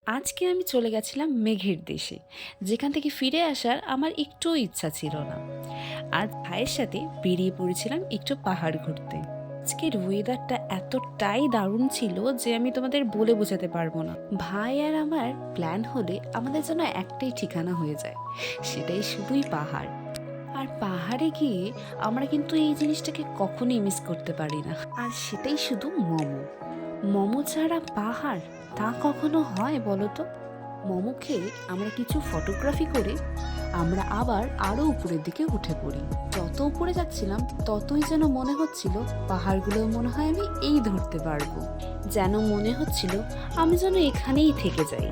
আজকে আমি চলে গেছিলাম মেঘের দেশে, যেখান থেকে ফিরে আসার আমার একটুও ইচ্ছা ছিল না। আর ভাইয়ের সাথে বেরিয়ে পড়েছিলাম একটু পাহাড় ঘুরতে। আজকের ওয়েদারটা এতটাই দারুণ ছিল যে আমি তোমাদের বলে বোঝাতে পারবো না। ভাই আর আমার প্ল্যান হলে আমাদের জন্য একটাই ঠিকানা হয়ে যায়, সেটাই শুধুই পাহাড়। আর পাহাড়ে গিয়ে আমরা কিন্তু এই জিনিসটাকে কখনোই মিস করতে পারি না, আর সেটাই শুধু মোমো। মোমো ছাড়া পাহাড় তা কখনো হয় বলো তো? মোমো খেয়ে আমরা কিছু ফটোগ্রাফি করে আমরা আবার আরো উপরের দিকে উঠে পড়ি। যত উপরে যাচ্ছিলাম ততই যেন মনে হচ্ছিল পাহাড়গুলো মনে হয় আমি এই ধরতে পারবো। যেন মনে হচ্ছিল আমি যেন এখানেই থেকে যাই।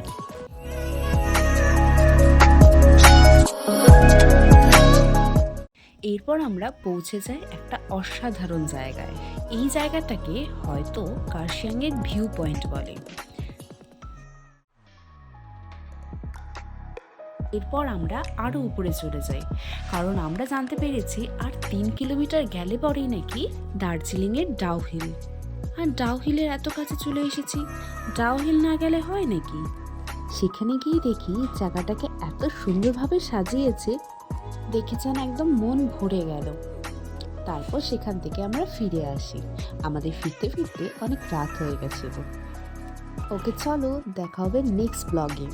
এরপর আমরা পৌঁছে যাই একটা অসাধারণ জায়গায়। এই জায়গাটাকে হয়তো কার্শিয়াংয়ের ভিউ পয়েন্ট বলে। এরপর আমরা আরও উপরে চলে যাই, কারণ আমরা জানতে পেরেছি আর 3 কিলোমিটার গেলে পরেই নাকি দার্জিলিংয়ের ডাউহিল। আর ডাউহিলের এত কাছে চলে এসেছি, ডাউহিল না গেলে হয় নাকি? সেখানে গিয়ে দেখি জায়গাটাকে এত সুন্দরভাবে সাজিয়েছে, দেখে যেন একদম মন ভরে গেল। তারপর সেখান থেকে আমরা ফিরে আসি। আমাদের ফিরতে ফিরতে অনেক রাত হয়ে গেছিল। ওকে, চলো দেখা হবে নেক্সট ব্লগে।